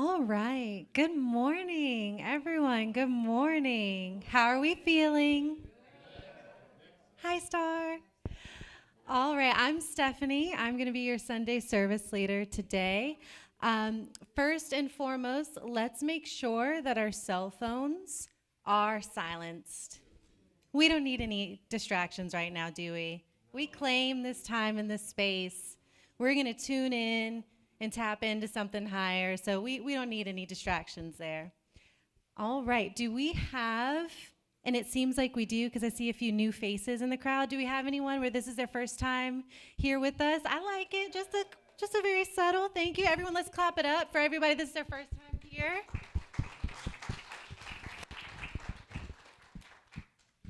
All right. Good morning, everyone. Good morning. How are we feeling? Hi, Star. All right. I'm Stephanie. I'm going to be your Sunday service leader today. First and foremost, let's make sure that our cell phones are silenced. We don't need any distractions right now, do we? We claim this time and this space. We're going to tune in and tap into something higher, so we don't need any distractions there. All right, do we have, and it seems like we do because I see a few new faces in the crowd. Do we have anyone where this is their first time here with us? I like it, just a very subtle thank you. Everyone, let's clap it up for everybody. This is their first time here.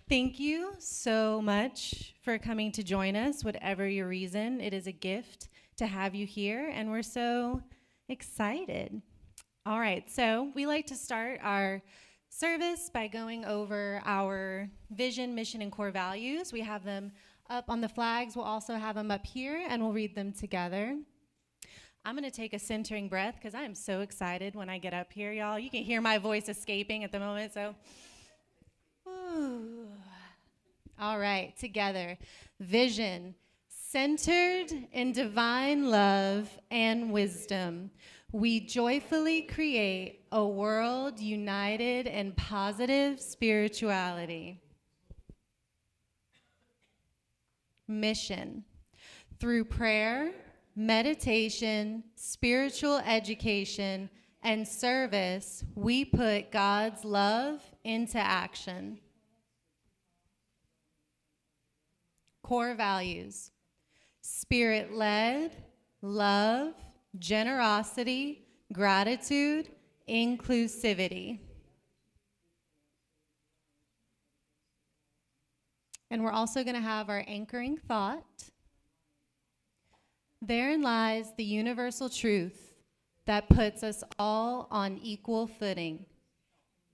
Thank you so much for coming to join us, whatever your reason. It is a gift to have you here, and we're so excited. All right, so we like to start our service by going over our vision, mission, and core values. We have them up on the flags. We'll also have them up here, and we'll read them together. I'm going to take a centering breath because I am so excited when I get up here, y'all. You can hear my voice escaping at the moment, so... Ooh. All right, together. Vision, centered in divine love and wisdom, we joyfully create a world united in positive spirituality. Mission, through prayer, meditation, spiritual education, and service, we put God's love into action. Core values: spirit-led, love, generosity, gratitude, inclusivity. And we're also going to have our anchoring thought. Therein lies the universal truth that puts us all on equal footing.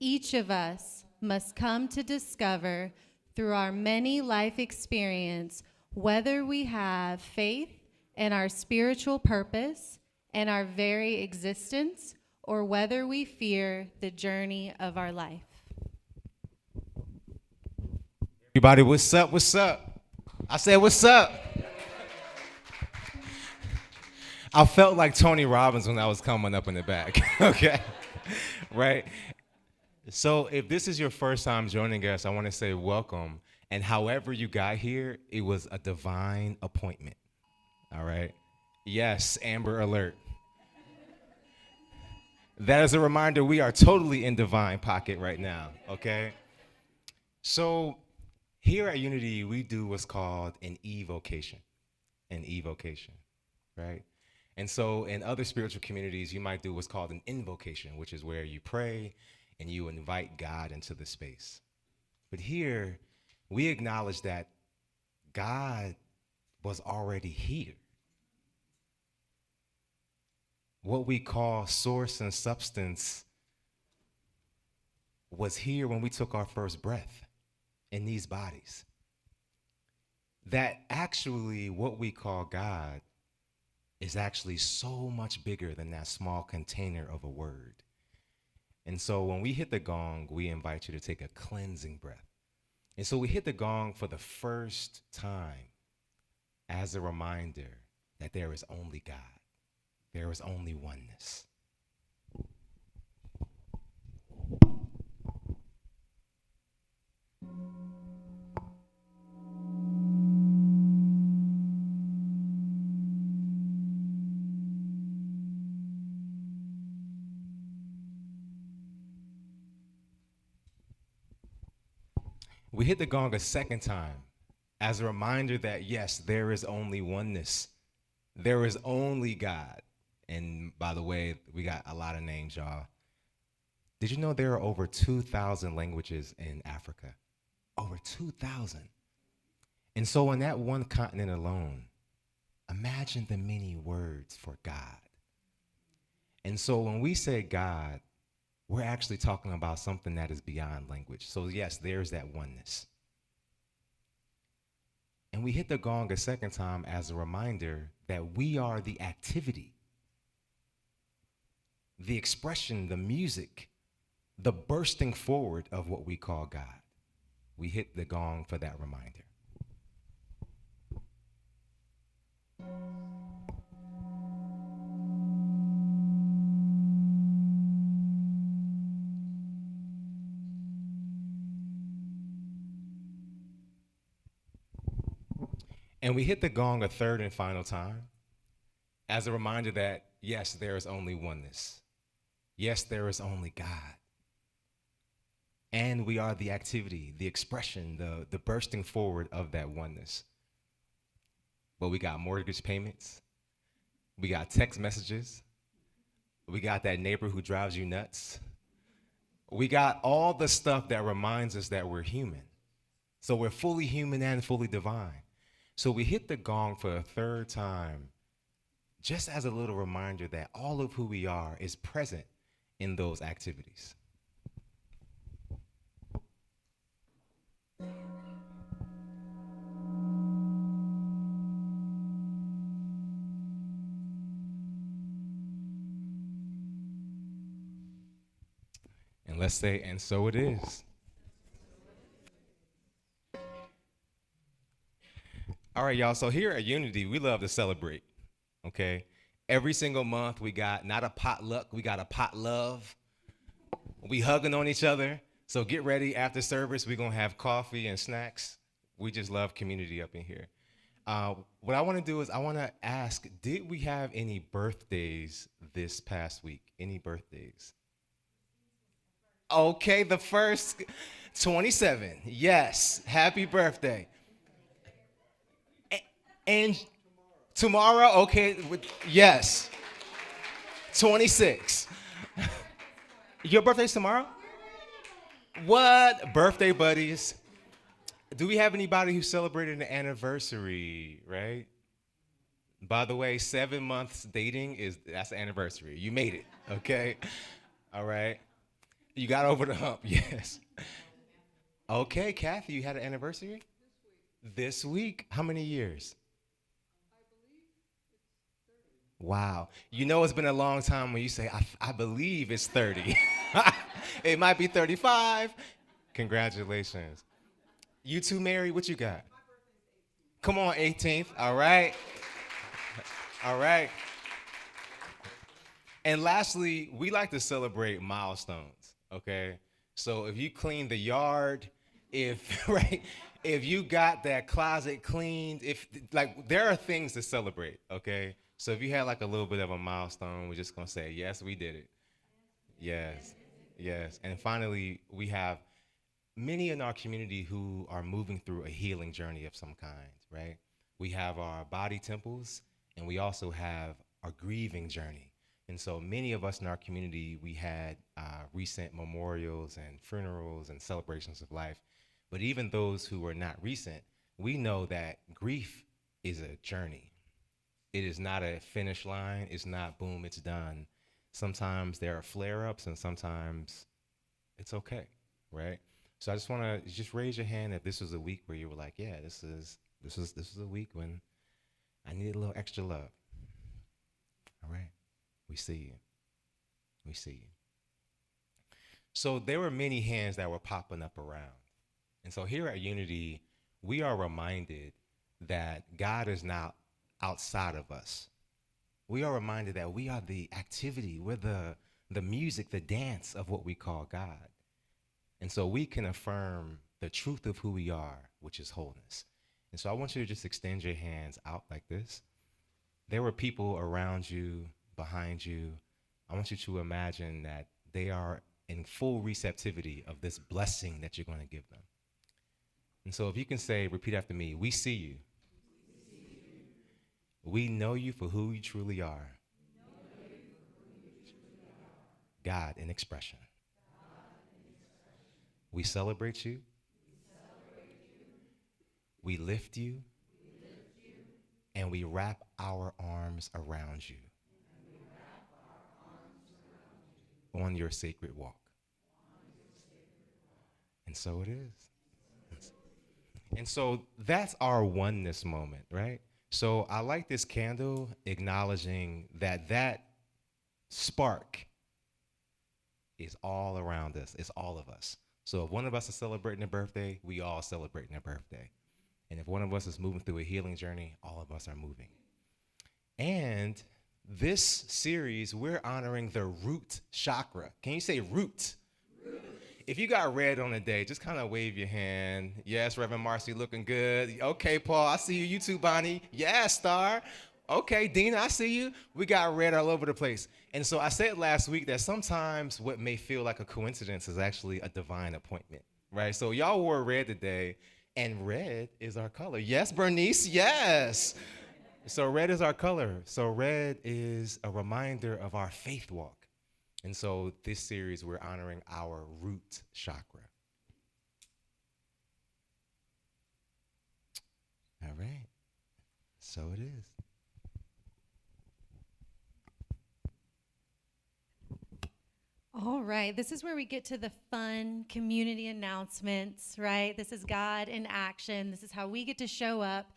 Each of us must come to discover through our many life experience whether we have faith in our spiritual purpose and our very existence, or whether we fear the journey of our life. Everybody, what's up? What's up? I said, what's up? I felt like Tony Robbins when I was coming up in the back, okay? Right? So if this is your first time joining us, I want to say welcome. And however you got here, it was a divine appointment, all right? Yes, Amber Alert. That is a reminder we are totally in divine pocket right now, okay? So here at Unity, we do what's called an evocation, right? And so in other spiritual communities, you might do what's called an invocation, which is where you pray and you invite God into the space. But here, we acknowledge that God was already here. What we call source and substance was here when we took our first breath in these bodies. That actually what we call God is actually so much bigger than that small container of a word. And so when we hit the gong, we invite you to take a cleansing breath. And so we hit the gong for the first time as a reminder that there is only God. There is only oneness. We hit the gong a second time as a reminder that, yes, there is only oneness. There is only God. And by the way, we got a lot of names, y'all. Did you know there are over 2,000 languages in Africa? Over 2,000. And so on that one continent alone, imagine the many words for God. And so when we say God, we're actually talking about something that is beyond language. So yes, there's that oneness. And we hit the gong a second time as a reminder that we are the activity. the expression, the music, the bursting forward of what we call God. We hit the gong for that reminder. And we hit the gong a third and final time as a reminder that, yes, there is only oneness. Yes, there is only God. And we are the activity, the expression, the bursting forward of that oneness. But we got mortgage payments. We got text messages. We got that neighbor who drives you nuts. We got all the stuff that reminds us that we're human. So we're fully human and fully divine. So we hit the gong for a third time, just as a little reminder that all of who we are is present in those activities. And let's say, and so it is. All right, y'all. So here at Unity, we love to celebrate, okay? Every single month, we got not a potluck, we got a pot love. We hugging on each other. So get ready after service. We're going to have coffee and snacks. We just love community up in here. What I want to do is I want to ask, did we have any birthdays this past week? Any birthdays? Okay, the first 27. Yes, happy birthday. And tomorrow, okay, yes, 26. Your birthday's tomorrow? What? Birthday buddies. Do we have anybody who celebrated an anniversary, right? By the way, 7 months dating that's the anniversary. You made it, okay? All right. You got over the hump, yes. Okay, Kathy, you had an anniversary? This week. How many years? Wow. You know it's been a long time when you say, I believe it's 30. It might be 35. Congratulations. You two, Mary, what you got? Come on, 18th. All right. All right. And lastly, we like to celebrate milestones, okay? So if you clean the yard, if right, if you got that closet cleaned, if like there are things to celebrate, okay? So if you had like a little bit of a milestone, we're just gonna say, yes, we did it. Yes, yes. And finally, we have many in our community who are moving through a healing journey of some kind, right? We have our body temples, and we also have our grieving journey. And so many of us in our community, we had recent memorials and funerals and celebrations of life. But even those who were not recent, we know that grief is a journey. It is not a finish line. It's not boom, it's done. Sometimes there are flare-ups, and sometimes it's okay, right? So I just want to just raise your hand if this was a week where you were like, yeah, this is a week when I need a little extra love. All right, we see you. We see you. So there were many hands that were popping up around. And so here at Unity, we are reminded that God is not outside of us. We are reminded that we are the activity, we're the music, the dance of what we call God. And so we can affirm the truth of who we are, which is wholeness. And so I want you to just extend your hands out like this. There were people around you, behind you. I want you to imagine that they are in full receptivity of this blessing that you're going to give them. And so if you can say, repeat after me, we see you. We know you for who you truly are. God in expression. We celebrate you. We lift you. And we wrap our arms around you on your sacred walk. And so it is. And so that's our oneness moment, right? So I like this candle acknowledging that spark is all around us. It's all of us. So if one of us is celebrating a birthday, we all celebrating a birthday. And if one of us is moving through a healing journey, all of us are moving. And this series, we're honoring the root chakra. Can you say root? If you got red on the day, just kind of wave your hand. Yes, Reverend Marcy, looking good. Okay, Paul, I see you. You too, Bonnie. Yeah, Star. Okay, Dina, I see you. We got red all over the place. And so I said last week that sometimes what may feel like a coincidence is actually a divine appointment, right? So y'all wore red today, and red is our color. Yes, Bernice, yes. So red is our color. So red is a reminder of our faith walk. And so this series, we're honoring our root chakra. All right. So it is. All right, this is where we get to the fun community announcements, right? This is God in action. This is how we get to show up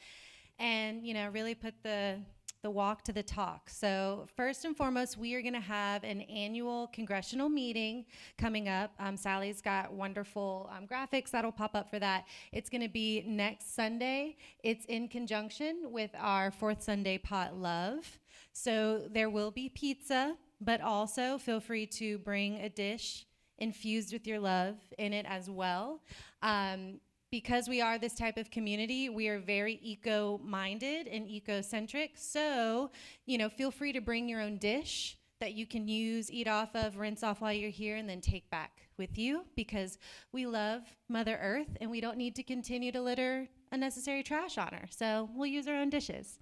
and, really put the walk to the talk. So first and foremost, we are going to have an annual congressional meeting coming up. Sally's got wonderful graphics that'll pop up for that. It's going to be next Sunday. It's in conjunction with our fourth Sunday potluck. So there will be pizza, but also feel free to bring a dish infused with your love in it as well. Because we are this type of community, we are very eco-minded and eco-centric. So, feel free to bring your own dish that you can use, eat off of, rinse off while you're here, and then take back with you, because we love Mother Earth and we don't need to continue to litter unnecessary trash on her. So we'll use our own dishes.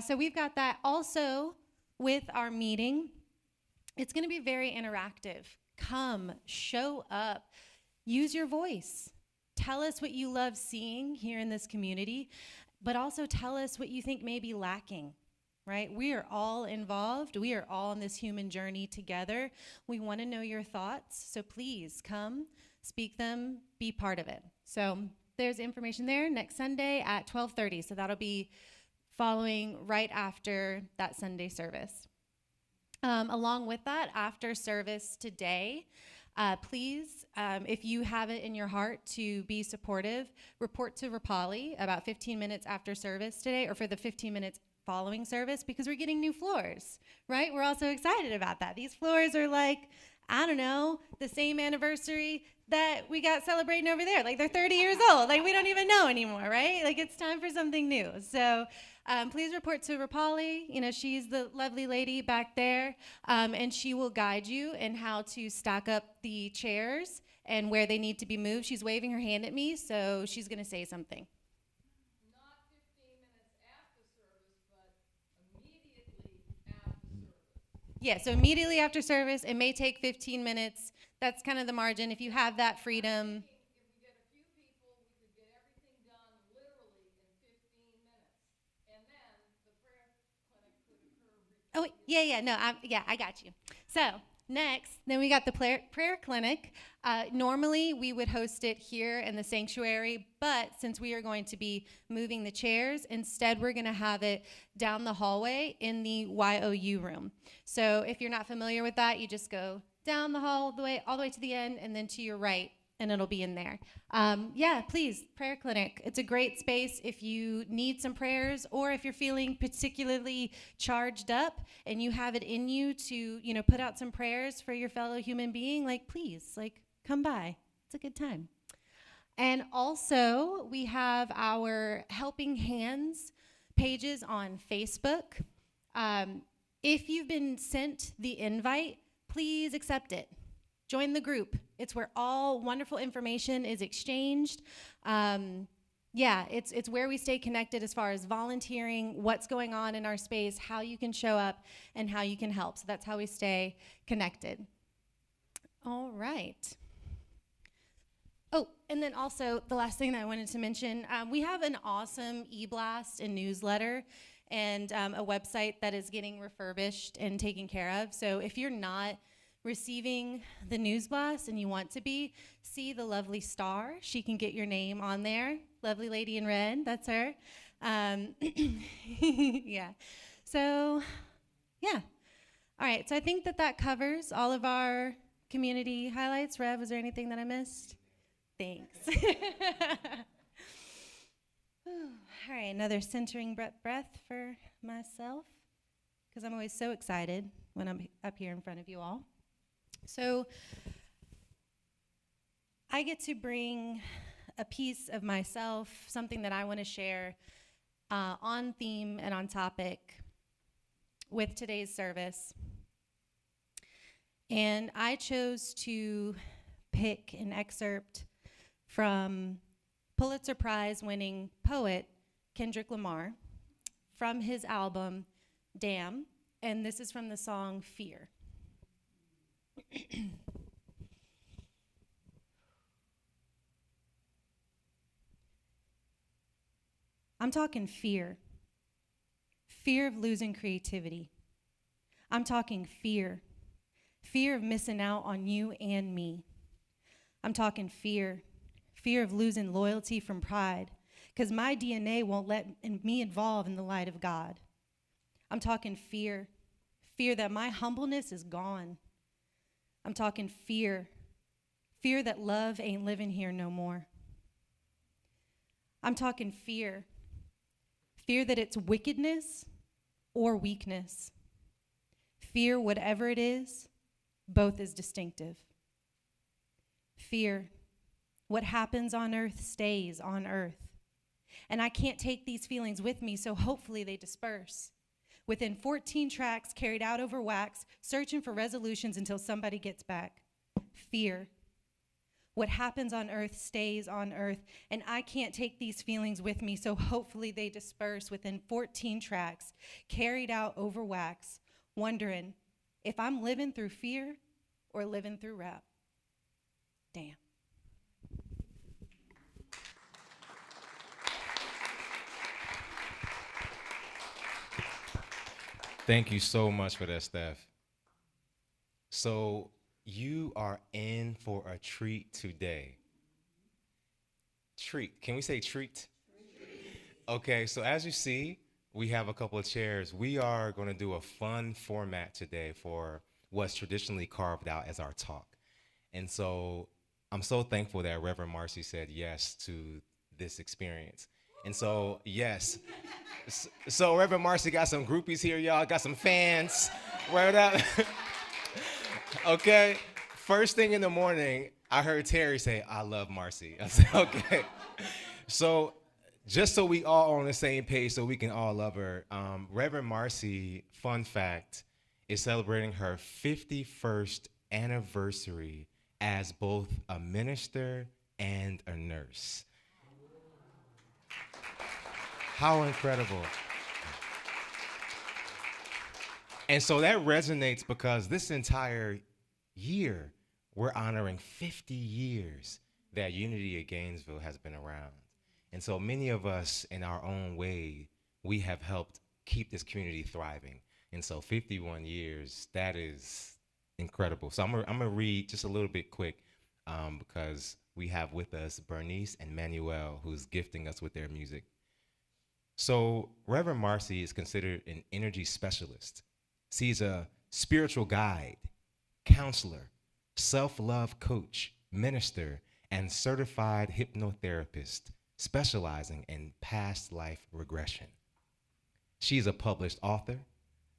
So we've got that. Also, with our meeting, it's going to be very interactive. Come, show up, use your voice. Tell us what you love seeing here in this community, but also tell us what you think may be lacking, right? We are all involved. We are all on this human journey together. We want to know your thoughts, so please come, speak them, be part of it. So there's information there next Sunday at 12:30, so that'll be following right after that Sunday service. Along with that, after service today, please, if you have it in your heart to be supportive, report to Rapali about 15 minutes after service today, or for the 15 minutes following service, because we're getting new floors, right? We're also excited about that. These floors are like, I don't know, the same anniversary that we got celebrating over there. Like, they're 30 years old. Like, we don't even know anymore, right? Like, it's time for something new. So please report to Rapali. She's the lovely lady back there, and she will guide you in how to stack up the chairs and where they need to be moved. She's waving her hand at me, so she's going to say something. Not 15 minutes after service, but immediately after service. Yeah, so immediately after service. It may take 15 minutes. That's kind of the margin. If you have that freedom. If we get a few people, we could get everything done literally in 15 minutes. And then the prayer clinic could occur. Oh, yeah, no, I got you. So next, then we got the prayer clinic. Normally, we would host it here in the sanctuary, but since we are going to be moving the chairs, instead we're going to have it down the hallway in the YOU room. So if you're not familiar with that, you just go down the hall all the way to the end, and then to your right, and it'll be in there. Please, prayer clinic. It's a great space if you need some prayers, or if you're feeling particularly charged up and you have it in you to, put out some prayers for your fellow human being. Please, come by. It's a good time. And also, we have our Helping Hands pages on Facebook. If you've been sent the invite, please accept it. Join the group. It's where all wonderful information is exchanged. It's where we stay connected as far as volunteering, what's going on in our space, how you can show up, and how you can help. So that's how we stay connected. All right. Oh, and then also the last thing that I wanted to mention, we have an awesome e-blast and newsletter and a website that is getting refurbished and taken care of. So if you're not receiving the news blast and you want to be, see the lovely Star. She can get your name on there. Lovely lady in red, that's her. Yeah. So, yeah. All right, so I think that covers all of our community highlights? Rev, was there anything that I missed? Thanks. All right, another centering breath for myself, because I'm always so excited when I'm up here in front of you all. So I get to bring a piece of myself, something that I want to share on theme and on topic with today's service. And I chose to pick an excerpt from Pulitzer Prize winning poet Kendrick Lamar from his album Damn, and this is from the song Fear. I'm talking fear. Fear of losing creativity. I'm talking fear. Fear of missing out on you and me. I'm talking fear. Fear of losing loyalty from pride, because my DNA won't let me involve in the light of God. I'm talking fear. Fear that my humbleness is gone. I'm talking fear. Fear that love ain't living here no more. I'm talking fear. Fear that it's wickedness or weakness. Fear, whatever it is, both is distinctive. Fear, what happens on earth stays on earth. And I can't take these feelings with me, so hopefully they disperse. Within 14 tracks carried out over wax, searching for resolutions until somebody gets back. Fear. What happens on earth stays on earth, and I can't take these feelings with me, so hopefully they disperse within 14 tracks, carried out over wax, wondering if I'm living through fear or living through rap. Damn. Thank you so much for that, Steph. So you are in for a treat today. Treat. Can we say treat? Okay, so as you see, we have a couple of chairs. We are going to do a fun format today for what's traditionally carved out as our talk. And so I'm so thankful that Reverend Marcy said yes to this experience. And so, yes. So Reverend Marcy got some groupies here, y'all. Got some fans. Word up. Okay. First thing in the morning, I heard Terry say, "I love Marcy." I said, okay. So just so we all on the same page so we can all love her, Reverend Marcy, fun fact, is celebrating her 51st anniversary as both a minister and a nurse. How incredible. And so that resonates because this entire year, we're honoring 50 years that Unity of Gainesville has been around. And so many of us, in our own way, we have helped keep this community thriving. And so 51 years, that is incredible. So I'm gonna read just a little bit quick because we have with us Bernice and Manuel, who's gifting us with their music. So Reverend Marcy is considered an energy specialist. She's a spiritual guide, counselor, self-love coach, minister, and certified hypnotherapist specializing in past life regression. She's a published author,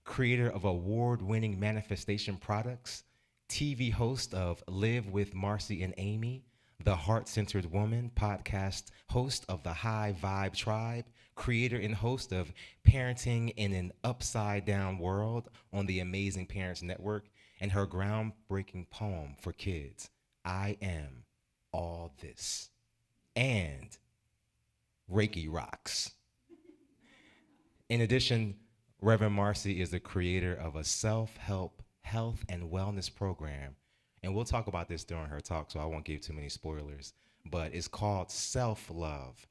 creator of award-winning manifestation products, TV host of Live with Marcy and Amy, the Heart-Centered Woman podcast, host of the High Vibe Tribe, creator and host of Parenting in an Upside Down World on the Amazing Parents Network, and her groundbreaking poem for kids, I Am All This, and Reiki Rocks. In addition, Reverend Marcy is the creator of a self-help health and wellness program, and we'll talk about this during her talk, so I won't give too many spoilers, but it's called Self-Love,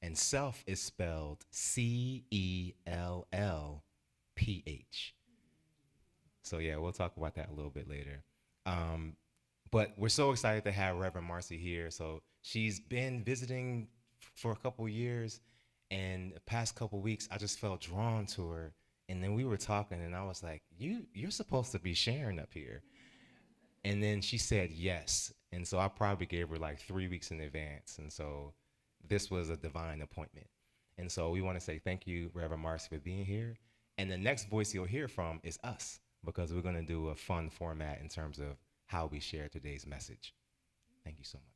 and self is spelled CELLPH. So yeah, we'll talk about that a little bit later. But we're so excited to have Reverend Marcy here. So she's been visiting for a couple years, and the past couple weeks, I just felt drawn to her. And then we were talking, and I was like, you're supposed to be sharing up here. And then she said yes. And so I probably gave her like 3 weeks in advance. And so this was a divine appointment. And so we want to say thank you, Reverend Marcy, for being here. And the next voice you'll hear from is us, because we're going to do a fun format in terms of how we share today's message. Thank you so much.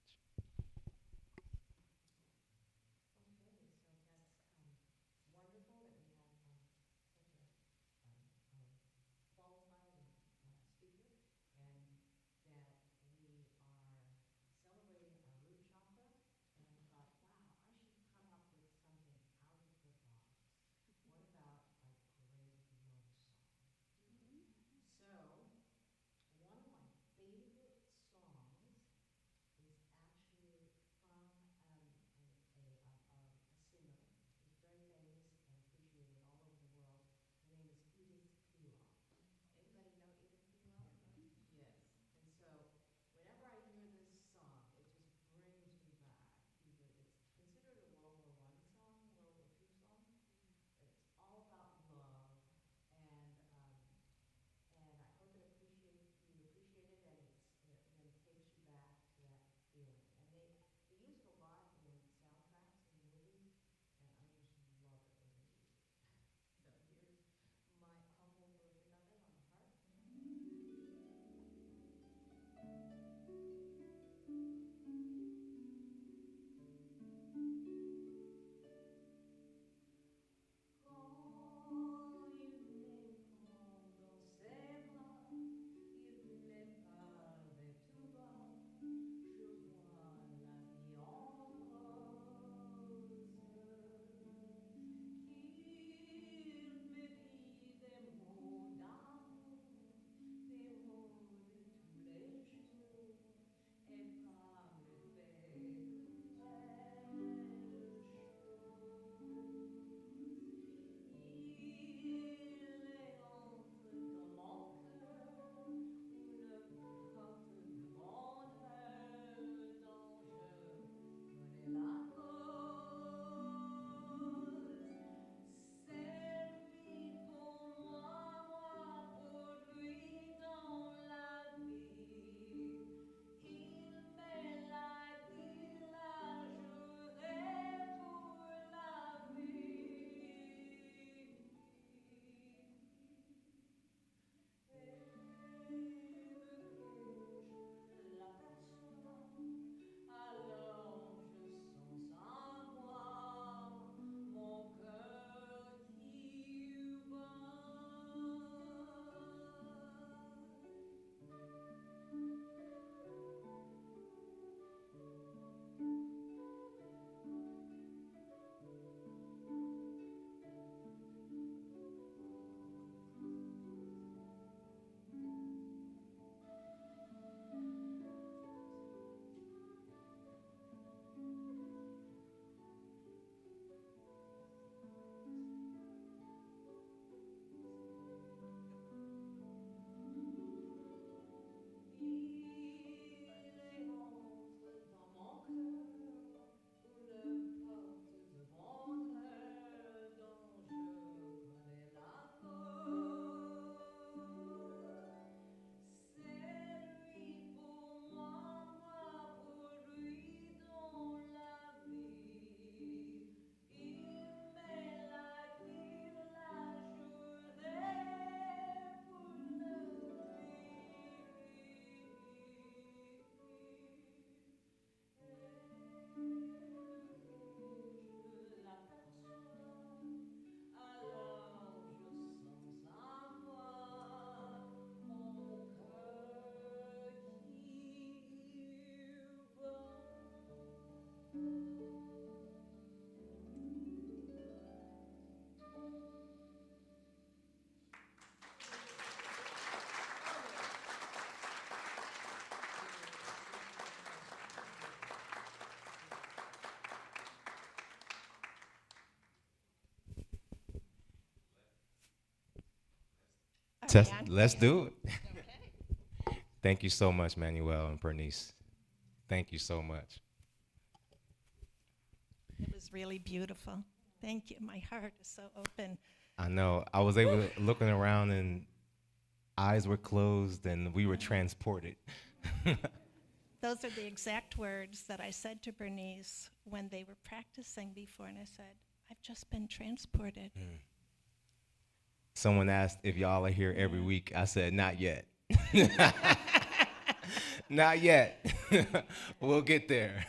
Let's do it. Thank you so much, Manuel and Bernice. Thank you so much. It was really beautiful. Thank you. My heart is so open. I know I was able to looking around and eyes were closed and we were transported. Those are the exact words that I said to Bernice when they were practicing before, and I said, I've just been transported. Someone asked if y'all are here every week. I said, not yet. Not yet. We'll get there.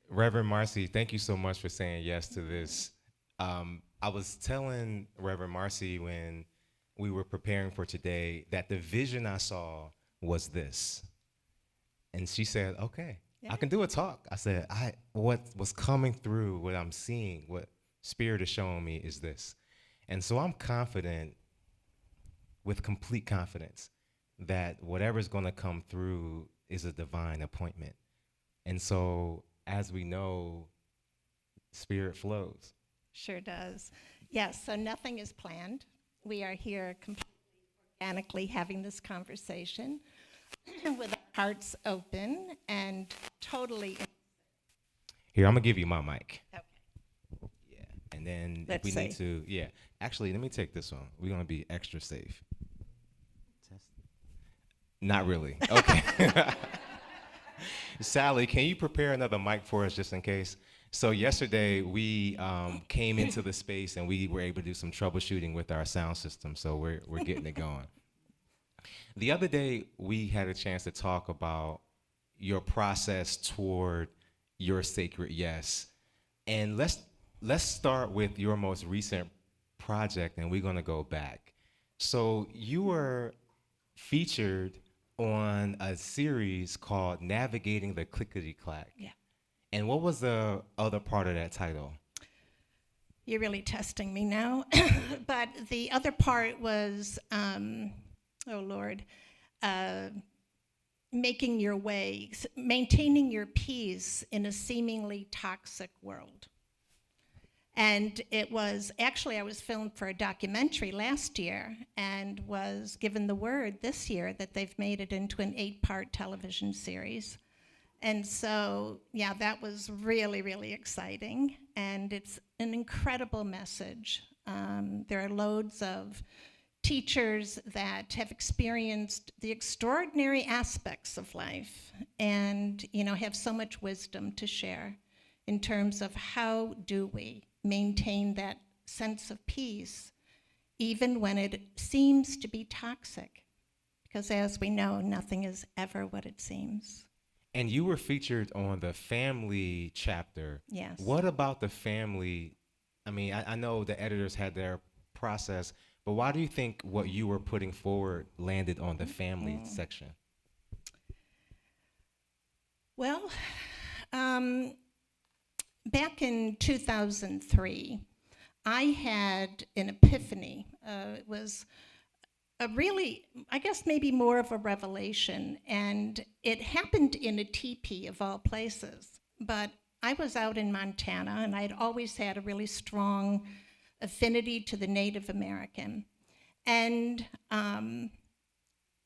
Reverend Marcy, thank you so much for saying yes to this. I was telling Reverend Marcy when we were preparing for today that the vision I saw was this. And she said, okay, Yeah. I can do a talk. I said, what was coming through, what I'm seeing, what Spirit is showing me is this. And so I'm confident, with complete confidence, that whatever's going to come through is a divine appointment. And so, as we know, Spirit flows. Sure does. Yes, so nothing is planned. We are here completely organically having this conversation with our hearts open and totally. Here, I'm going to give you my mic. Okay. Yeah. And then Let's if we need see. to, yeah. Actually, let me take this one. We're going to be extra safe. Not really. Okay. Sally, can you prepare another mic for us just in case? So yesterday we came into the space and we were able to do some troubleshooting with our sound system. So we're getting it going. The other day we had a chance to talk about your process toward your sacred yes. And let's start with your most recent project, and we're gonna go back. So you were featured on a series called Navigating the Clickety-Clack. Yeah. And what was the other part of that title? You're really testing me now. But the other part was, making your way, maintaining your peace in a seemingly toxic world. And it was, actually, I was filmed for a documentary last year and was given the word this year that they've made it into an 8-part television series. And so, yeah, that was really, really exciting. And it's an incredible message. There are loads of teachers that have experienced the extraordinary aspects of life and, have so much wisdom to share in terms of how do we maintain that sense of peace even when it seems to be toxic. Because as we know, nothing is ever what it seems. And you were featured on the family chapter. Yes. What about the family? I mean, I know the editors had their process, but why do you think what you were putting forward landed on the family section? Well, back in 2003, I had an epiphany. It was a really, I guess maybe more of a revelation, and it happened in a teepee of all places. But I was out in Montana, and I'd always had a really strong affinity to the Native American. And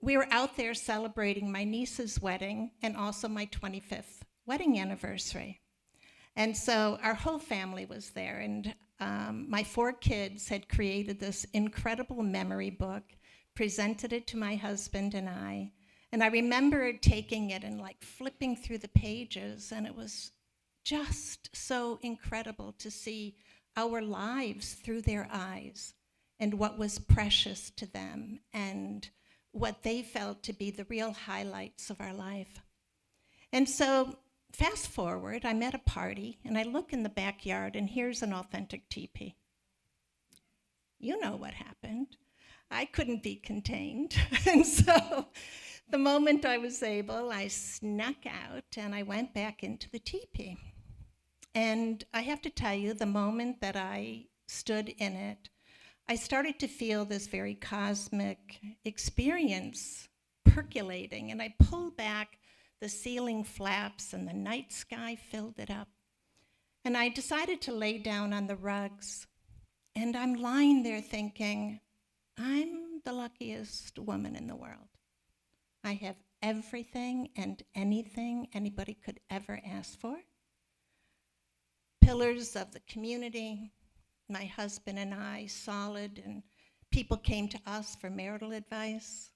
we were out there celebrating my niece's wedding and also my 25th wedding anniversary. And so our whole family was there, and my 4 kids had created this incredible memory book, presented it to my husband and I remember taking it and flipping through the pages, and it was just so incredible to see our lives through their eyes and what was precious to them and what they felt to be the real highlights of our life. And so fast forward, I'm at a party, and I look in the backyard, and here's an authentic teepee. You know what happened. I couldn't be contained. And so the moment I was able, I snuck out, and I went back into the teepee. And I have to tell you, the moment that I stood in it, I started to feel this very cosmic experience percolating, and I pulled back the ceiling flaps, and the night sky filled it up. And I decided to lay down on the rugs, and I'm lying there thinking, I'm the luckiest woman in the world. I have everything and anything anybody could ever ask for. Pillars of the community, my husband and I, solid and People came to us for marital advice.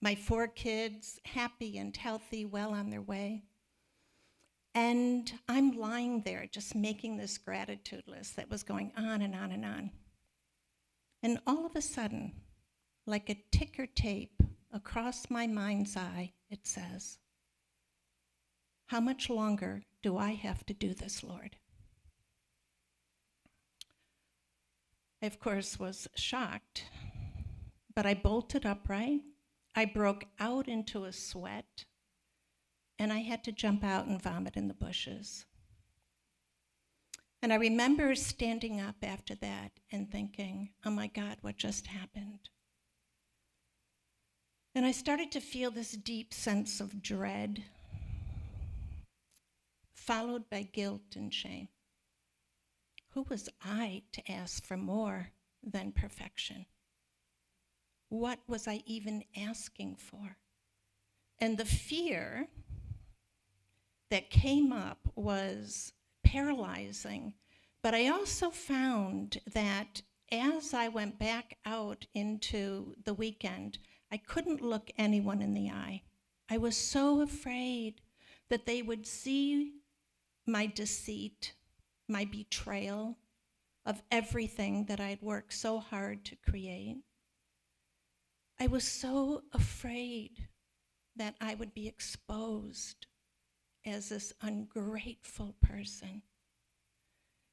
My 4 kids, happy and healthy, well on their way. And I'm lying there just making this gratitude list that was going on and on and on. And all of a sudden, like a ticker tape across my mind's eye, it says, "How much longer do I have to do this, Lord?" I, of course, was shocked, but I bolted upright. I broke out into a sweat, and I had to jump out and vomit in the bushes. And I remember standing up after that and thinking, oh my God, what just happened? And I started to feel this deep sense of dread, followed by guilt and shame. Who was I to ask for more than perfection? What was I even asking for? And the fear that came up was paralyzing, but I also found that as I went back out into the weekend, I couldn't look anyone in the eye. I was so afraid that they would see my deceit, my betrayal of everything that I'd worked so hard to create. I was so afraid that I would be exposed as this ungrateful person.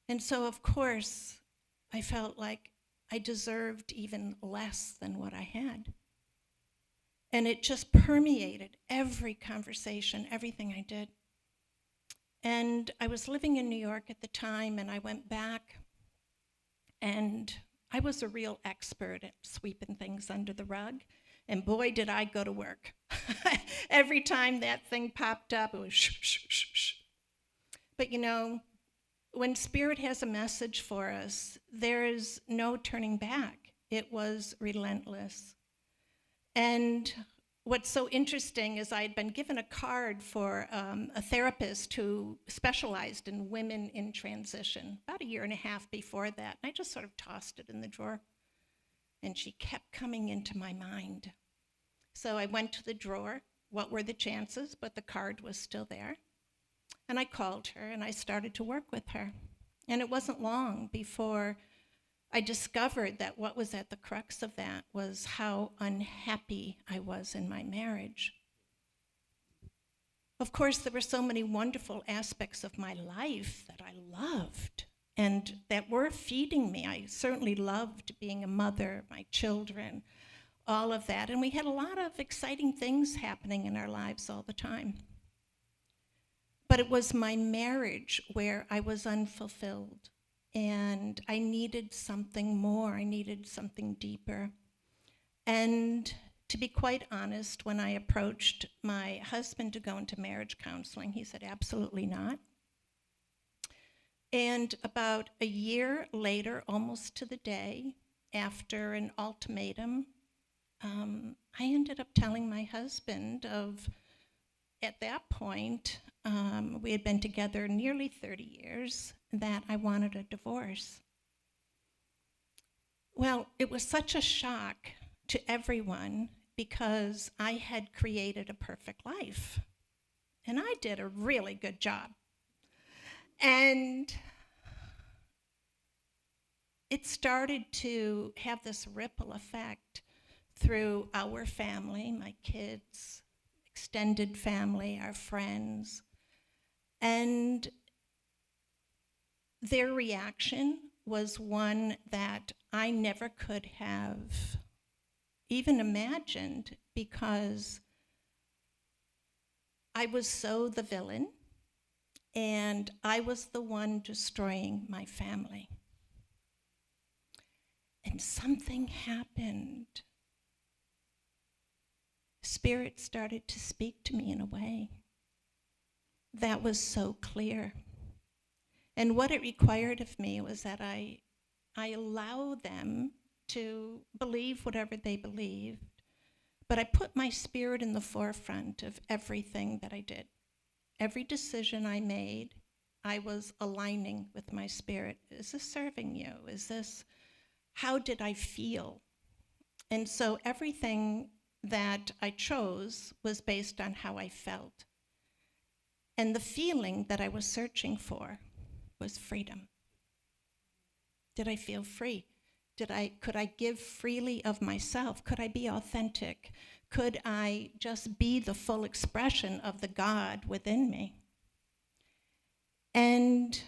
And so, of course, I felt like I deserved even less than what I had. And it just permeated every conversation, everything I did. And I was living in New York at the time, and I went back, and I was a real expert at sweeping things under the rug. And boy, did I go to work. Every time that thing popped up, it was shh, shh, shh, shh. But you know, when Spirit has a message for us, there is no turning back. It was relentless. And what's so interesting is I had been given a card for a therapist who specialized in women in transition about 1.5 years before that. And I just sort of tossed it in the drawer. And she kept coming into my mind. So I went to the drawer. What were the chances? But the card was still there. And I called her, and I started to work with her. And it wasn't long before I discovered that what was at the crux of that was how unhappy I was in my marriage. Of course, there were so many wonderful aspects of my life that I loved and that were feeding me. I certainly loved being a mother, my children, all of that. And we had a lot of exciting things happening in our lives all the time. But it was my marriage where I was unfulfilled, and I needed something more. I needed something deeper. And to be quite honest, when I approached my husband to go into marriage counseling, he said, absolutely not. And about 1 year later, almost to the day, after an ultimatum, I ended up telling my husband at that point, we had been together nearly 30 years, that I wanted a divorce. Well, it was such a shock to everyone because I had created a perfect life. And I did a really good job. And it started to have this ripple effect through our family, my kids, extended family, our friends. And their reaction was one that I never could have even imagined, because I was so the villain, and I was the one destroying my family. And something happened. Spirit started to speak to me in a way that was so clear. And what it required of me was that I allow them to believe whatever they believed, but I put my spirit in the forefront of everything that I did. Every decision I made, I was aligning with my spirit. Is this serving you? How did I feel And so everything that I chose was based on how I felt. And the feeling that I was searching for was freedom. Did I feel free? Could I give freely of myself? Could I be authentic? Could I just be the full expression of the God within me? And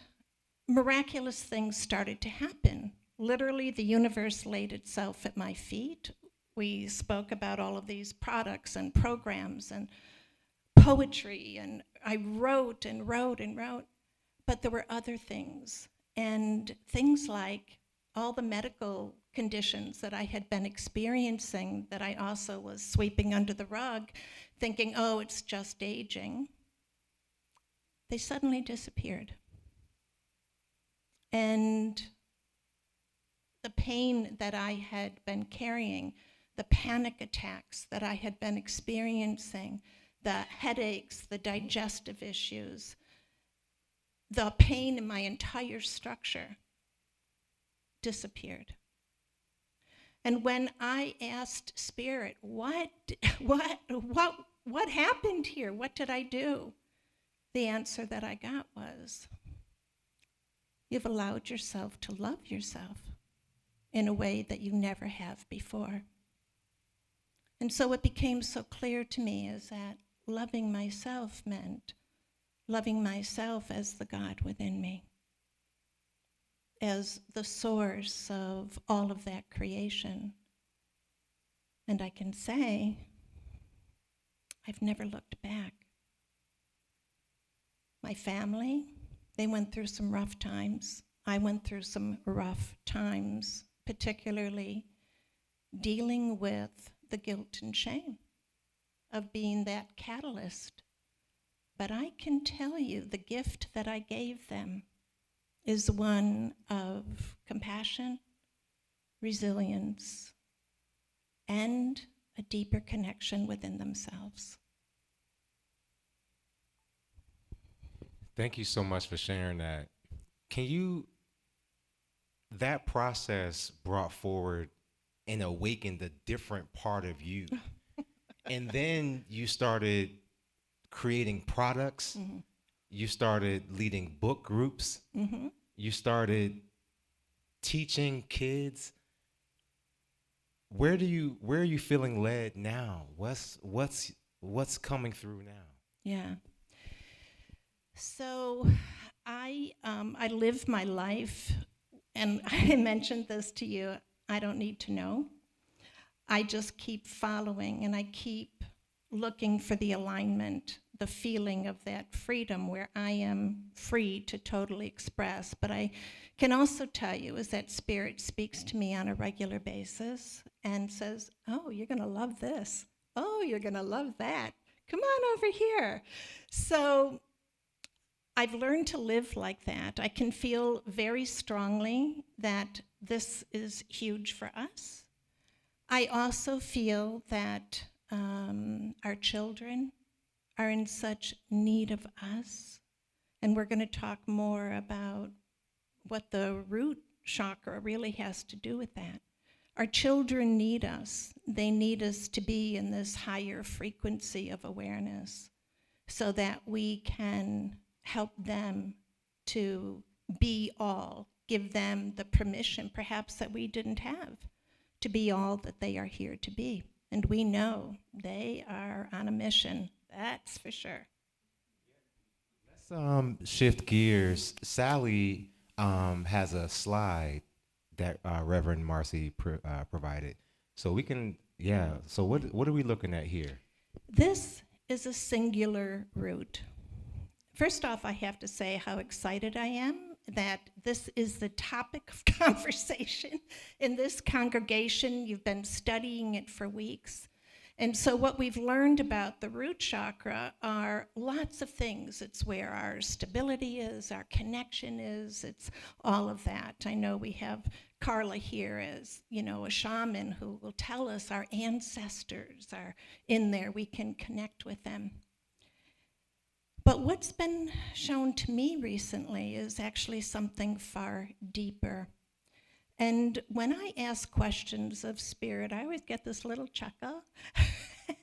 miraculous things started to happen. Literally, the universe laid itself at my feet. We spoke about all of these products and programs and poetry, and I wrote and wrote and wrote. But there were other things, and things like all the medical conditions that I had been experiencing that I also was sweeping under the rug, thinking, oh, it's just aging. They suddenly disappeared. And the pain that I had been carrying, the panic attacks that I had been experiencing, the headaches, the digestive issues, the pain in my entire structure disappeared. And when I asked Spirit, what happened here? What did I do? The answer that I got was, you've allowed yourself to love yourself in a way that you never have before. And so what became so clear to me is that loving myself meant loving myself as the God within me, as the source of all of that creation. And I can say, I've never looked back. My family, they went through some rough times. I went through some rough times, particularly dealing with the guilt and shame of being that catalyst. But I can tell you the gift that I gave them is one of compassion, resilience, and a deeper connection within themselves. Thank you so much for sharing that. That process brought forward and awakened a different part of you. And then you started creating products. Mm-hmm. You started leading book groups. Mm-hmm. You started teaching kids. Where are you feeling led now? What's coming through now? Yeah. So I live my life, and I mentioned this to you, I don't need to know. I just keep following, and I keep looking for the alignment, the feeling of that freedom where I am free to totally express. But I can also tell you is that Spirit speaks to me on a regular basis and says, oh, you're going to love this. Oh, you're going to love that. Come on over here. So I've learned to live like that. I can feel very strongly that this is huge for us. I also feel that our children are in such need of us. And we're going to talk more about what the root chakra really has to do with that. Our children need us. They need us to be in this higher frequency of awareness so that we can help them to be all, give them the permission perhaps that we didn't have to be all that they are here to be. And we know they are on a mission, that's for sure. Let's shift gears. Sally has a slide that Reverend Marcy provided. So we can, so what are we looking at here? This is a singular root. First off, I have to say how excited I am that this is the topic of conversation in this congregation. You've been studying it for weeks. And so what we've learned about the root chakra are lots of things. It's where our stability is, our connection is, it's all of that. I know we have Carla here as, a shaman who will tell us our ancestors are in there. We can connect with them. But what's been shown to me recently is actually something far deeper. And when I ask questions of Spirit, I always get this little chuckle.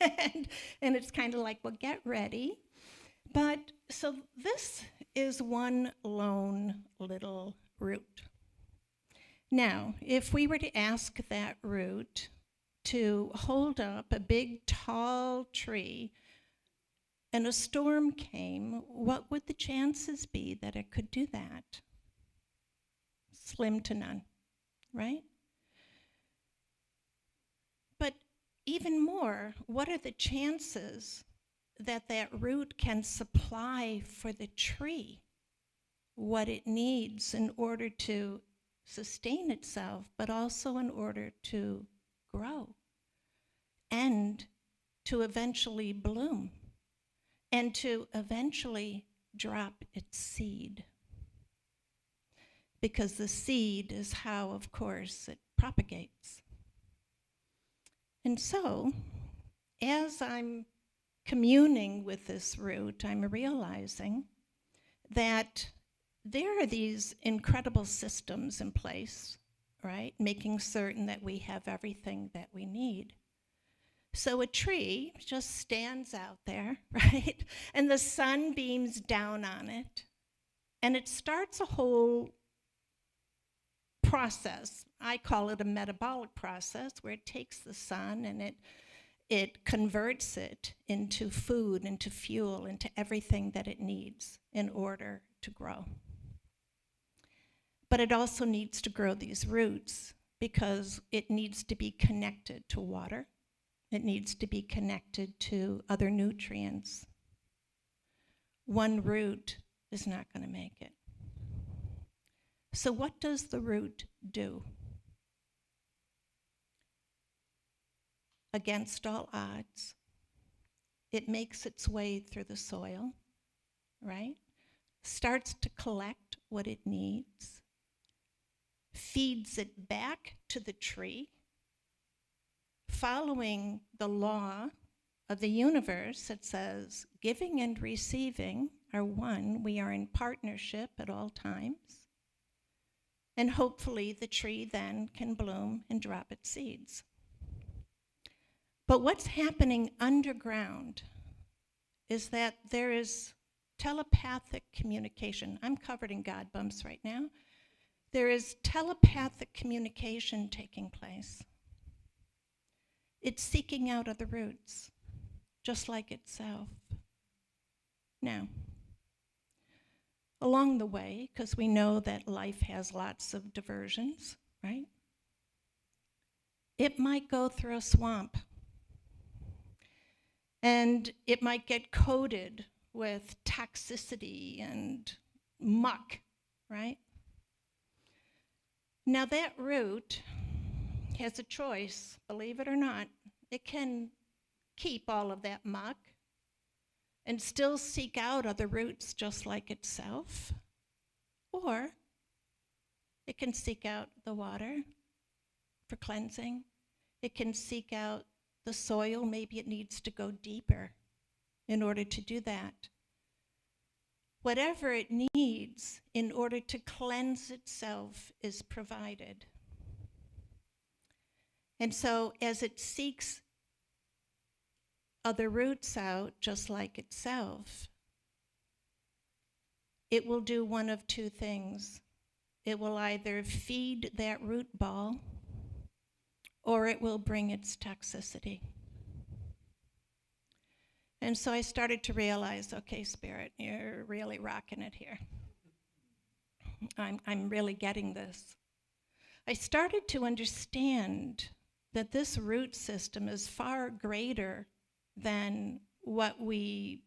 and it's kind of like, well, get ready. But so this is one lone little root. Now, if we were to ask that root to hold up a big, tall tree and a storm came, what would the chances be that it could do that? Slim to none, right? But even more, what are the chances that that root can supply for the tree what it needs in order to sustain itself, but also in order to grow and to eventually bloom and to eventually drop its seed? Because the seed is how, of course, it propagates. And so, as I'm communing with this root, I'm realizing that there are these incredible systems in place, right? Making certain that we have everything that we need. So a tree just stands out there, right? And the sun beams down on it, and it starts a whole process. I call it a metabolic process, where it takes the sun and it converts it into food, into fuel, into everything that it needs in order to grow. But it also needs to grow these roots because it needs to be connected to water. It needs to be connected to other nutrients. One root is not going to make it. So what does the root do? Against all odds, it makes its way through the soil, right? Starts to collect what it needs, feeds it back to the tree, following the law of the universe that says giving and receiving are one. We are in partnership at all times. And hopefully the tree then can bloom and drop its seeds. But what's happening underground is that there is telepathic communication. I'm covered in God bumps right now. There is telepathic communication taking place. It's seeking out other roots, just like itself. Now, along the way, because we know that life has lots of diversions, right? It might go through a swamp. And it might get coated with toxicity and muck, right? Now that root has a choice, believe it or not. It can keep all of that muck and still seek out other roots just like itself, or it can seek out the water for cleansing. It can seek out the soil. Maybe it needs to go deeper in order to do that. Whatever it needs in order to cleanse itself is provided. And so as it seeks other roots out just like itself, it will do one of two things. It will either feed that root ball or it will bring its toxicity. And so I started to realize, okay, Spirit, you're really rocking it here. I'm really getting this. I started to understand that this root system is far greater than what we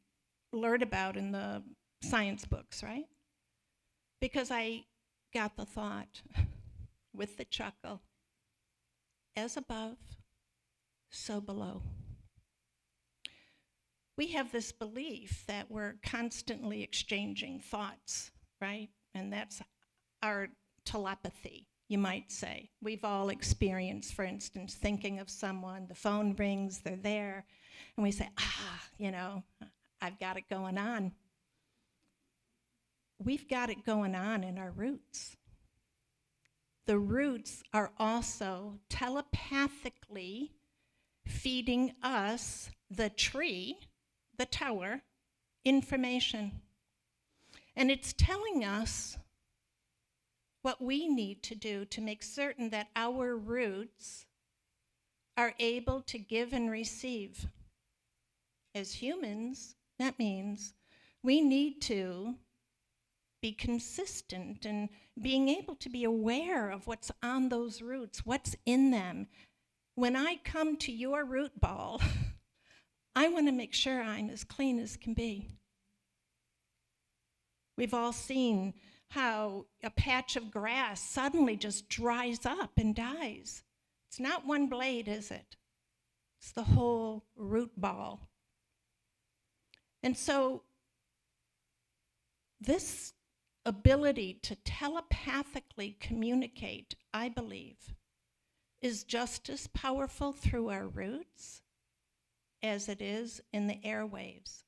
learned about in the science books, right? Because I got the thought with the chuckle, as above, so below. We have this belief that we're constantly exchanging thoughts, right? And that's our telepathy, you might say. We've all experienced, for instance, thinking of someone, the phone rings, they're there, and we say, I've got it going on. We've got it going on in our roots. the roots are also telepathically feeding us, the tree, the tower, information. And it's telling us what we need to do to make certain that our roots are able to give and receive. As humans, that means we need to be consistent and being able to be aware of what's on those roots, what's in them. When I come to your root ball, I want to make sure I'm as clean as can be. We've all seen how a patch of grass suddenly just dries up and dies. It's not one blade, is it? It's the whole root ball. And so this ability to telepathically communicate, I believe, is just as powerful through our roots as it is in the airwaves.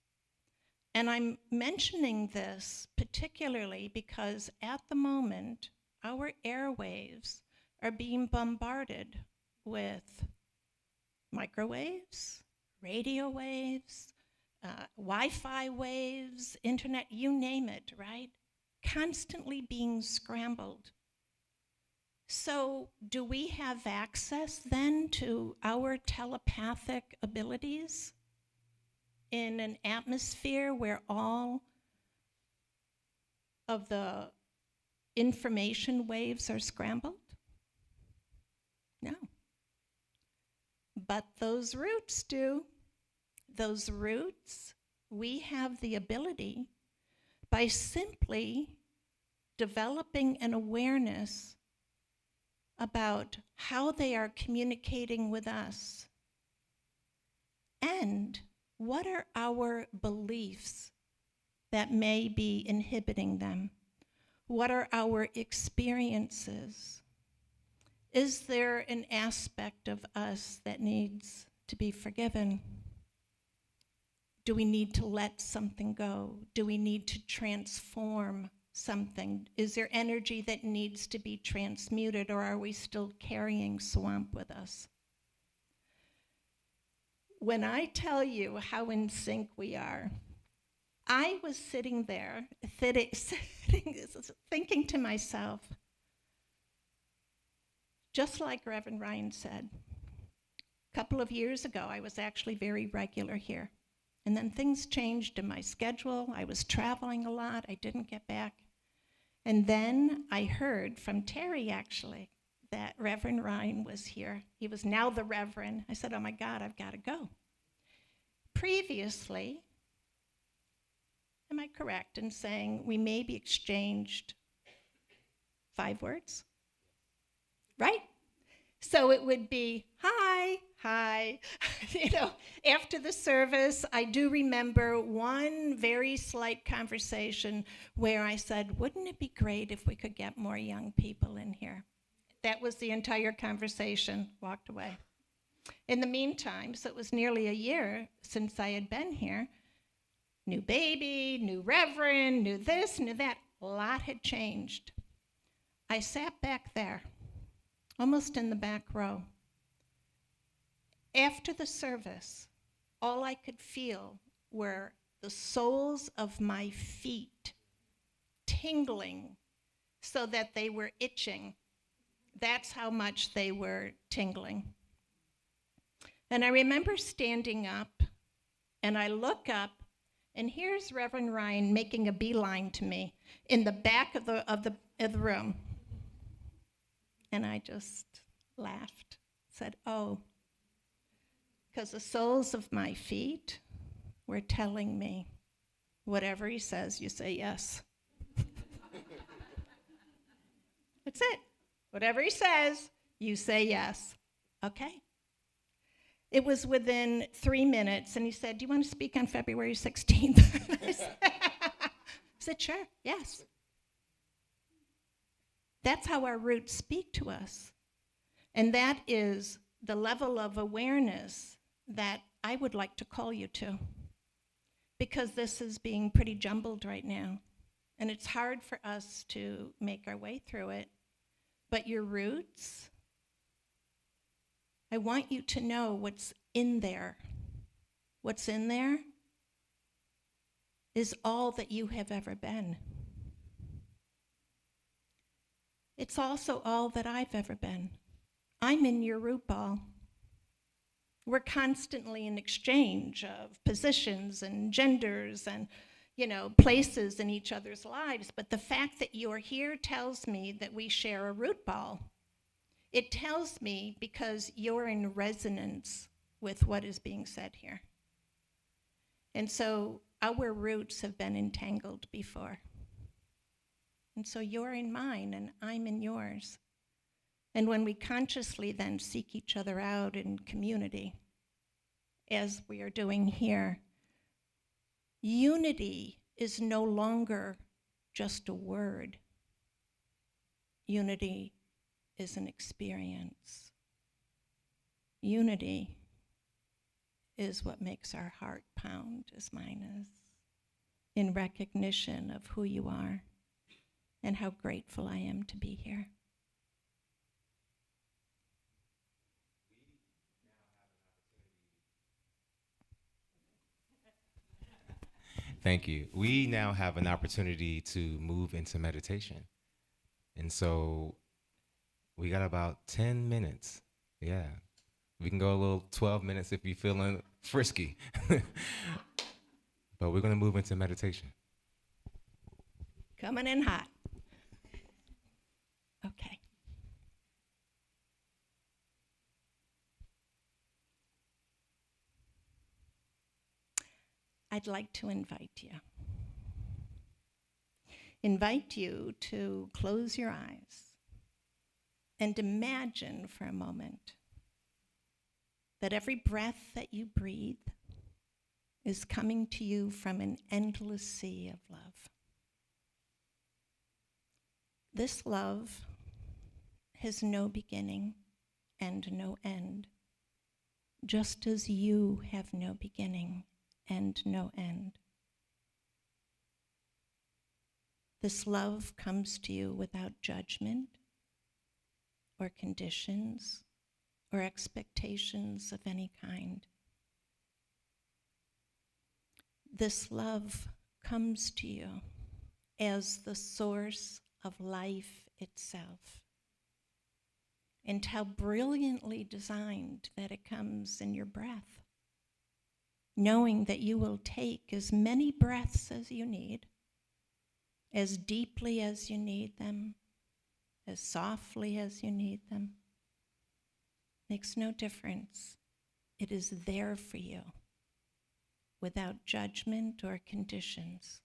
And I'm mentioning this particularly because at the moment, our airwaves are being bombarded with microwaves, radio waves, Wi-Fi waves, internet, you name it, right? Constantly being scrambled. So do we have access then to our telepathic abilities in an atmosphere where all of the information waves are scrambled? No. But those roots do. Those roots, we have the ability by simply developing an awareness about how they are communicating with us and what are our beliefs that may be inhibiting them. What are our experiences? Is there an aspect of us that needs to be forgiven? Do we need to let something go? Do we need to transform something? Is there energy that needs to be transmuted, or are we still carrying swamp with us? When I tell you how in sync we are, I was sitting there thinking to myself, just like Reverend Ryan said, a couple of years ago, I was actually very regular here. And then things changed in my schedule. I was traveling a lot. I didn't get back. And then I heard from Terry, actually, that Reverend Ryan was here. He was now the Reverend. I said, oh my God, I've got to go. Previously, am I correct in saying we maybe exchanged 5 words? Right? So it would be, hi. After the service, I do remember one very slight conversation where I said, wouldn't it be great if we could get more young people in here? That was the entire conversation, walked away. In the meantime, so it was nearly a year since I had been here, new baby, new reverend, new this, new that, a lot had changed. I sat back there, almost in the back row. After the service, all I could feel were the soles of my feet tingling so that they were itching. That's how much they were tingling. And I remember standing up, and I look up, and here's Reverend Ryan making a beeline to me in the back of the room. And I just laughed, said, oh, because the soles of my feet were telling me, whatever he says, you say yes. That's it. Whatever he says, you say yes. Okay. It was within 3 minutes, and he said, do you want to speak on February 16th? I said, sure, yes. That's how our roots speak to us. And that is the level of awareness that I would like to call you to, because this is being pretty jumbled right now, and it's hard for us to make our way through it. But your roots, I want you to know what's in there. What's in there is all that you have ever been. It's also all that I've ever been. I'm in your root ball. We're constantly in exchange of positions and genders and, places in each other's lives. But the fact that you're here tells me that we share a root ball. It tells me because you're in resonance with what is being said here. And so our roots have been entangled before. And so you're in mine and I'm in yours. And when we consciously then seek each other out in community, as we are doing here, unity is no longer just a word. Unity is an experience. Unity is what makes our heart pound, as mine is, in recognition of who you are and how grateful I am to be here. Thank you. We now have an opportunity to move into meditation. And so we got about 10 minutes. Yeah. We can go a little 12 minutes if you're feeling frisky. But we're going to move into meditation. Coming in hot. Okay. I'd like to invite you to close your eyes and imagine for a moment that every breath that you breathe is coming to you from an endless sea of love. This love has no beginning and no end, just as you have no beginning and no end. This love comes to you without judgment or conditions or expectations of any kind. This love comes to you as the source of life itself. And how brilliantly designed that it comes in your breath, knowing that you will take as many breaths as you need, as deeply as you need them, as softly as you need them. Makes no difference. It is there for you, without judgment or conditions,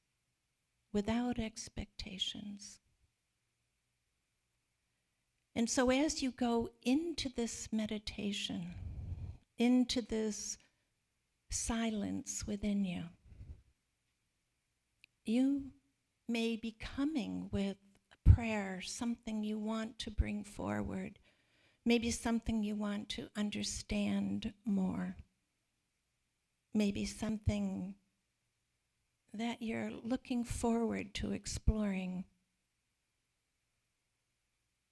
without expectations. And so as you go into this meditation, into this silence within you, you may be coming with a prayer, something you want to bring forward, maybe something you want to understand more, maybe something that you're looking forward to exploring,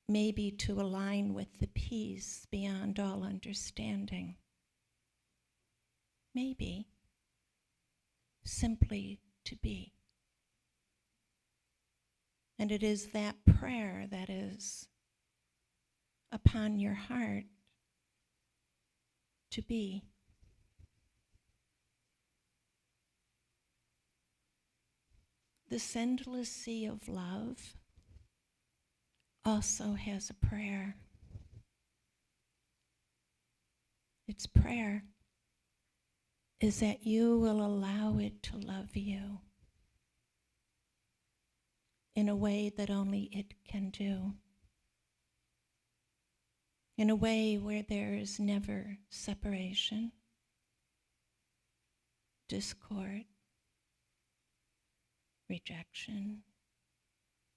maybe to align with the peace beyond all understanding, maybe simply to be. And it is that prayer that is upon your heart to be. This endless sea of love also has a prayer. Its prayer is that you will allow it to love you in a way that only it can do, in a way where there is never separation, discord, rejection,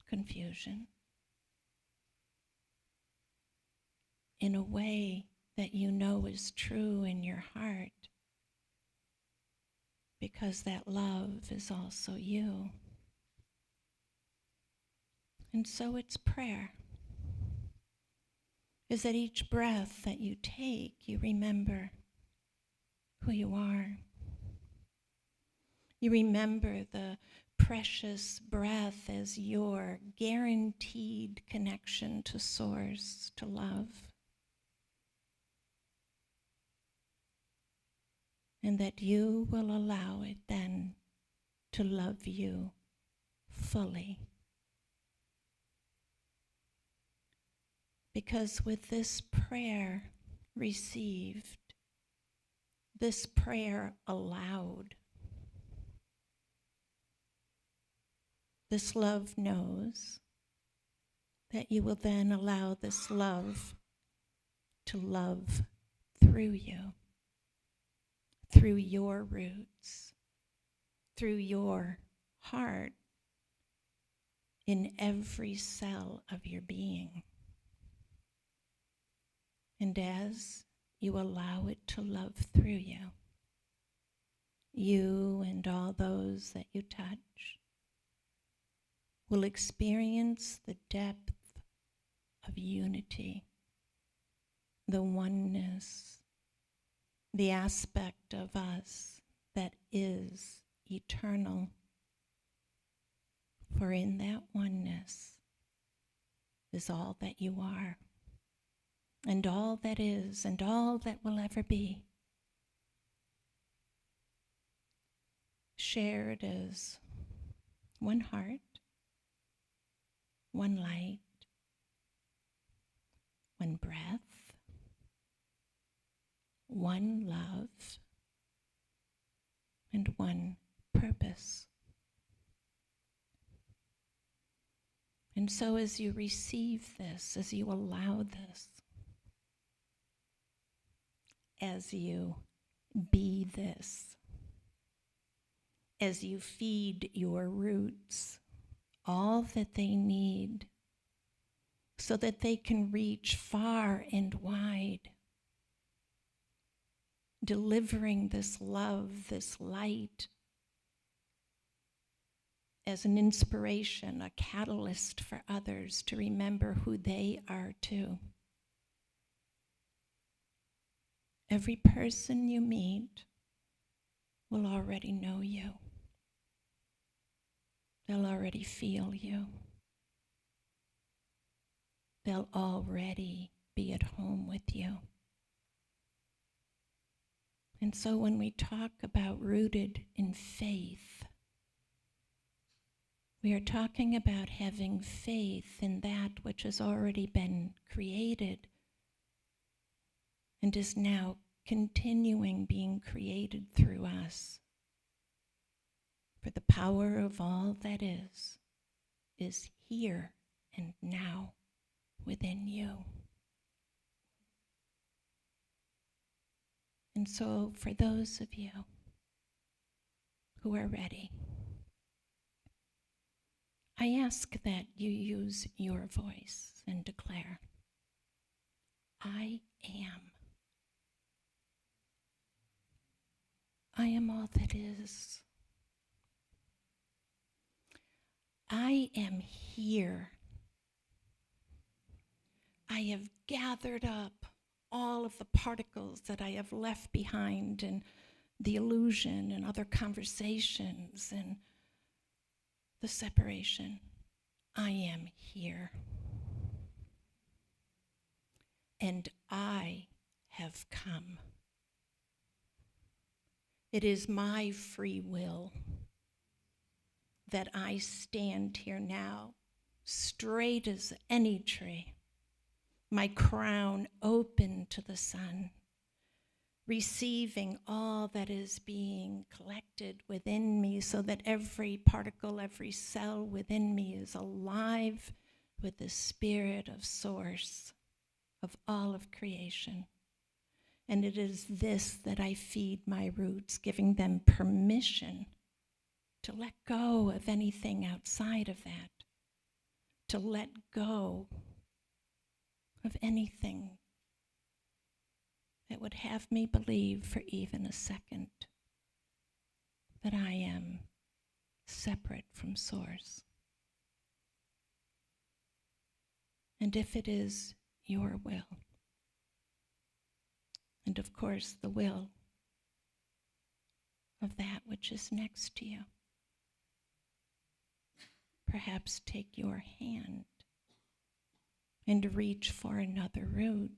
confusion, in a way that you know is true in your heart, because that love is also you. And so it's prayer. is that each breath that you take, you remember who you are. You remember the precious breath as your guaranteed connection to Source, to love. And that you will allow it then to love you fully. Because with this prayer received, this prayer allowed, this love knows that you will then allow this love to love through you, through your roots, through your heart, in every cell of your being. And as you allow it to love through you, you and all those that you touch will experience the depth of unity, the oneness, the aspect of us that is eternal. For in that oneness is all that you are, and all that is, and all that will ever be, shared as one heart, one light, one breath, one love, and one purpose. And so as you receive this, as you allow this, as you be this, as you feed your roots all that they need so that they can reach far and wide, delivering this love, this light, as an inspiration, a catalyst for others to remember who they are too. Every person you meet will already know you. They'll already feel you. They'll already be at home with you. And so when we talk about rooted in faith, we are talking about having faith in that which has already been created and is now continuing being created through us. For the power of all that is here and now within you. And so for those of you who are ready, I ask that you use your voice and declare, I am. I am all that is. I am here. I have gathered up all of the particles that I have left behind in the illusion and other conversations and the separation. I am here. And I have come. It is my free will that I stand here now, straight as any tree, my crown open to the sun, receiving all that is being collected within me so that every particle, every cell within me is alive with the spirit of Source, of all of creation. And it is this that I feed my roots, giving them permission to let go of anything outside of that, to let go of anything that would have me believe for even a second that I am separate from Source. And if it is your will. And of course, the will of that which is next to you. Perhaps take your hand and reach for another root,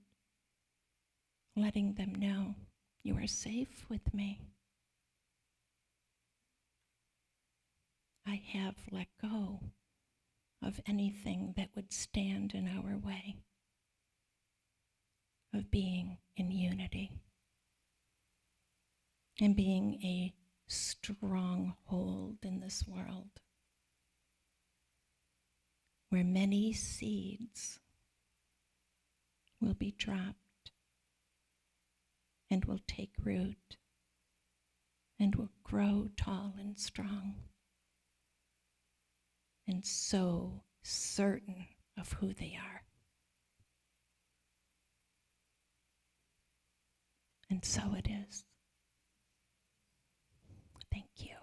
letting them know you are safe with me. I have let go of anything that would stand in our way of being in unity and being a stronghold in this world where many seeds will be dropped and will take root and will grow tall and strong and so certain of who they are. And so it is. Thank you.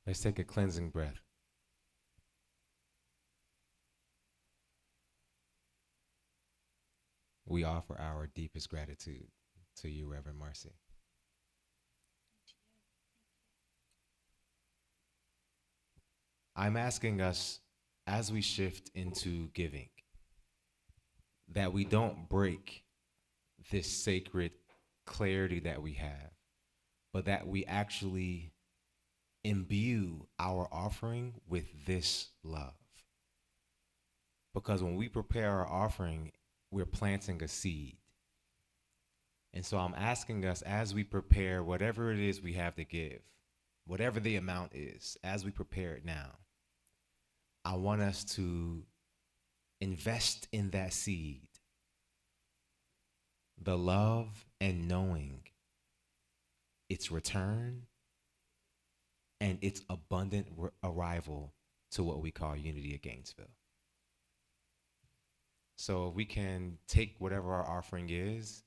Let's take a cleansing breath. We offer our deepest gratitude to you, Reverend Marcy. I'm asking us, as we shift into giving, that we don't break this sacred clarity that we have, but that we actually imbue our offering with this love. Because when we prepare our offering, we're planting a seed. And so I'm asking us, as we prepare whatever it is we have to give, whatever the amount is, as we prepare it now, I want us to invest in that seed, the love and knowing its return and its abundant arrival to what we call Unity of Gainesville. So we can take whatever our offering is,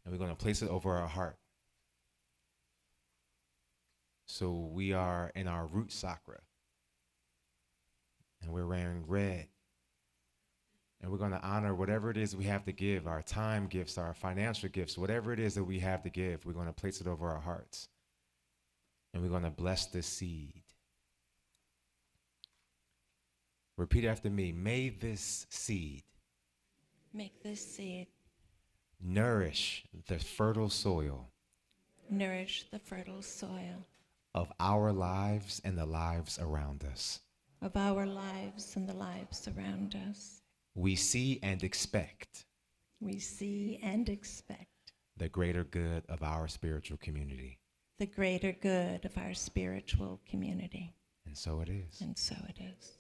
and we're going to place it over our heart. So we are in our root chakra, and we're wearing red. And we're going to honor whatever it is we have to give, our time gifts, our financial gifts, whatever it is that we have to give, we're going to place it over our hearts. And we're going to bless this seed. Repeat after me. May this seed Make this seed nourish the fertile soil nourish the fertile soil of our lives and the lives around us. of our lives and the lives around us. We see and expect We see and expect the greater good of our spiritual community. the greater good of our spiritual community. And so it is. And so it is.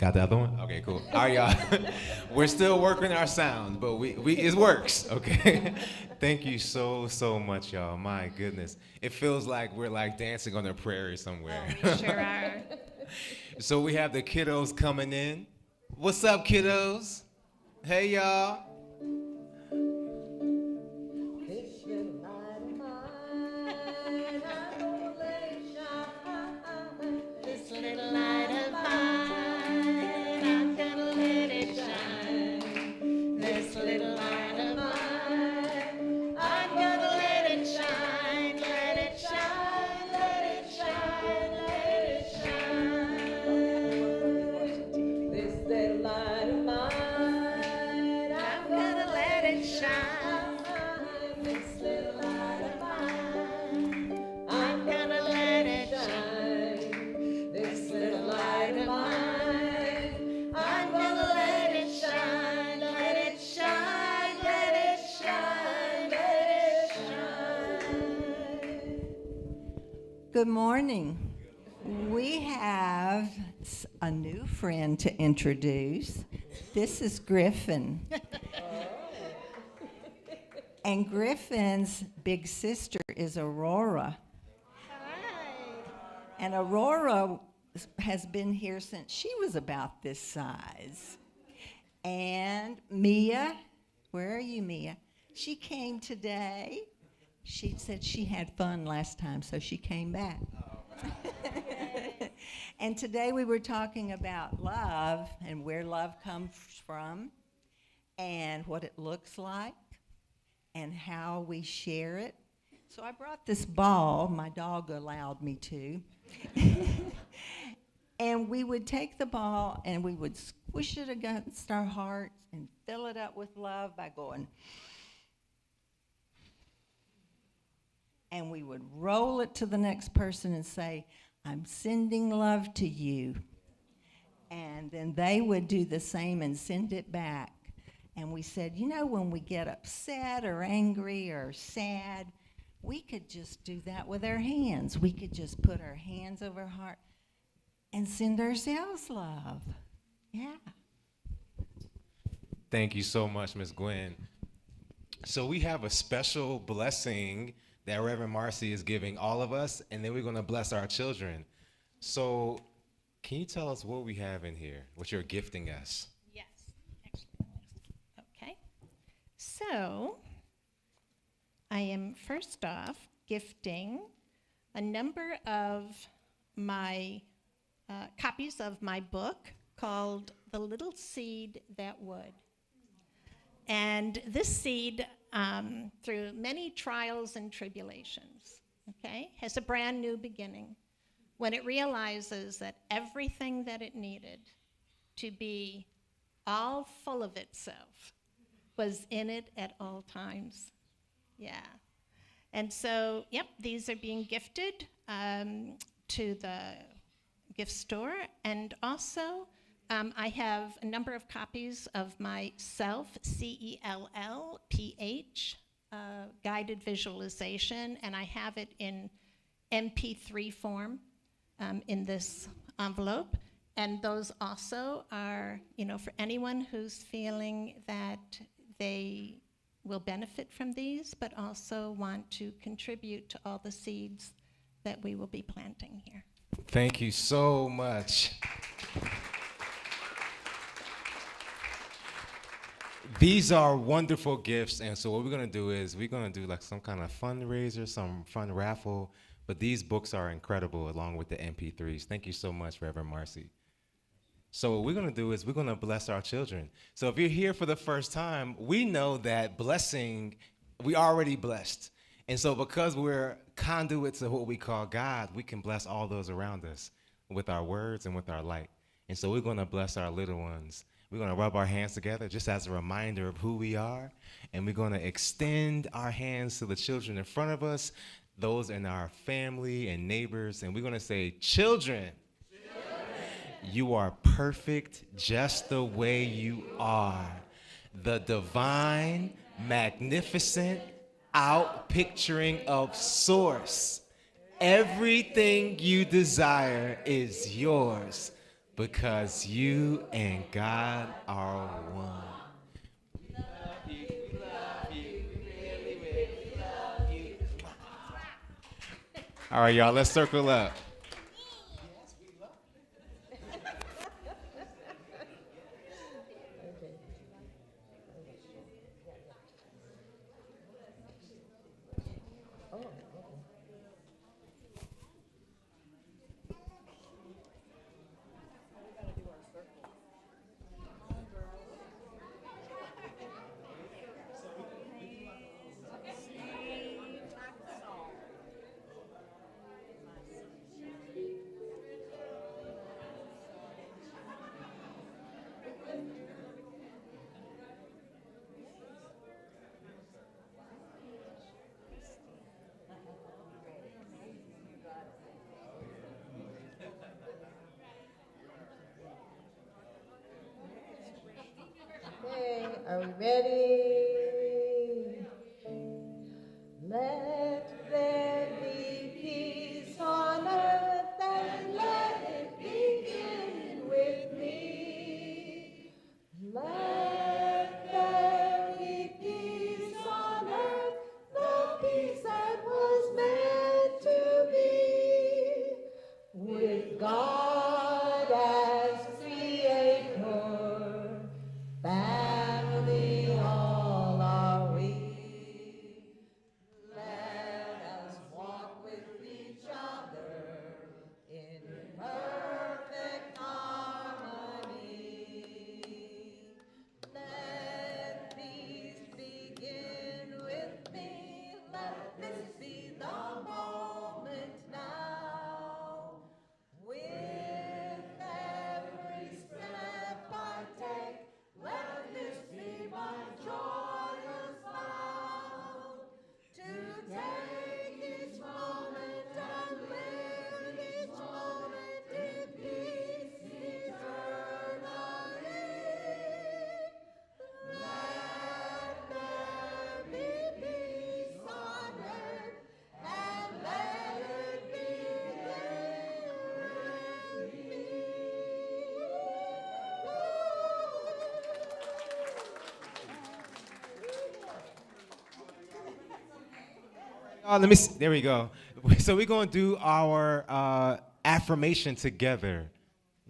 Got the other one? Okay, cool. All right, y'all. We're still working our sound, but we it works, okay? Thank you so much, y'all. My goodness. It feels like we're like dancing on the prairie somewhere. We sure are. So we have the kiddos coming in. What's up, kiddos? Hey, y'all. This little light of mine, I'm gonna let it shine. This little light of mine, I'm gonna let it shine, let it shine, let it shine, let it shine. This little light of mine, I'm gonna let it shine. this little light of mine, I'm gonna let it shine. this little light of mine, I'm gonna let it shine, let it shine, let it shine, let it shine. Good morning. We have a new friend to introduce. This is Griffin. And Griffin's big sister is Aurora. And Aurora has been here since she was about this size. And Mia, where are you, Mia? She came today. She said she had fun last time, so she came back. And today we were talking about love and where love comes from and what it looks like and how we share it. So I brought this ball. My dog allowed me to. And we would take the ball and we would squish it against our hearts and fill it up with love by going. And we would roll it to the next person and say, I'm sending love to you. And then they would do the same and send it back. And we said, you know, when we get upset or angry or sad, we could just do that with our hands. We could just put our hands over our heart and send ourselves love. Yeah. Thank you so much, Miss Gwen. So we have a special blessing that Reverend Marcy is giving all of us, and then we're going to bless our children. So can you tell us what we have in here, what you're gifting us? Yes. Okay. So I am first off gifting a number of my copies of my book called The Little Seed That Would. And this seed, through many trials and tribulations, okay, has a brand new beginning when it realizes that everything that it needed to be all full of itself was in it at all times. Yeah. And so, yep, these are being gifted to the gift store. And also, I have a number of copies of my CELLPH guided visualization, and I have it in MP3 form in this envelope. And those also are, for anyone who's feeling that they will benefit from these, but also want to contribute to all the seeds that we will be planting here. Thank you so much. These are wonderful gifts, and so what we're going to do is we're going to do like some kind of fundraiser, some fun raffle, but these books are incredible along with the MP3s. Thank you so much, Reverend Marcy. So what we're going to do is we're going to bless our children. So if you're here for the first time, we know that blessing, we already blessed. And so because we're conduits of what we call God, we can bless all those around us with our words and with our light. And so we're going to bless our little ones. We're going to rub our hands together just as a reminder of who we are. And we're going to extend our hands to the children in front of us, those in our family and neighbors. And we're going to say, children, you are perfect just the way you are. The divine, magnificent outpicturing of Source. Everything you desire is yours. because you and God are one. We love you, we love you, we really, really love you. All right, y'all, let's circle up. Okay, are we ready? Let there be peace on earth and let it begin with me. Let there be peace on earth, the peace that was meant to be. With God as creator, family all are we. Let us walk with each other in perfect harmony. Let peace begin with me. Let this be the moment now. With every step I take, let this be my joyous vow. To take each moment and live each moment in peace eternally. Let there be peace on earth and let it begin with me. Let me see. There we go. So we're going to do our affirmation together.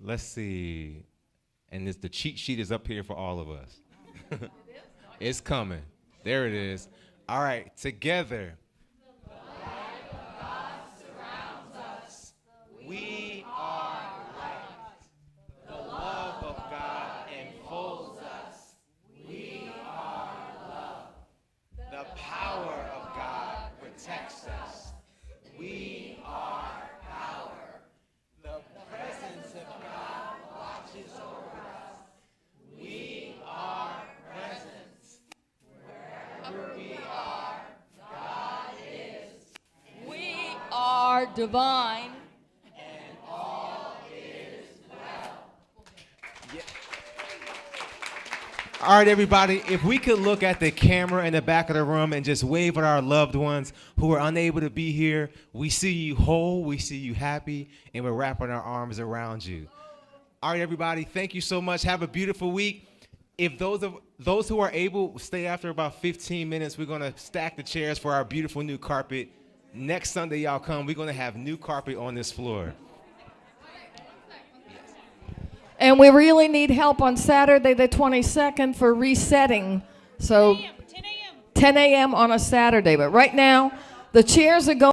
Let's see. And the cheat sheet is up here for all of us. It's coming. There it is. All right, together. We are light. The love of God enfolds us. We are love. The power of God protects us. We are power. The presence of God watches over us. We are presence. Wherever we are, God is. We are divine. All right, everybody, if we could look at the camera in the back of the room and just wave at our loved ones who are unable to be here. We see you whole, we see you happy, and we're wrapping our arms around you. All right, everybody, thank you so much. Have a beautiful week. If those who are able, stay after about 15 minutes. We're going to stack the chairs for our beautiful new carpet. Next Sunday, y'all come. We're going to have new carpet on this floor. And we really need help on Saturday the 22nd for resetting. So 10 a.m. on a Saturday. But right now, the chairs are going.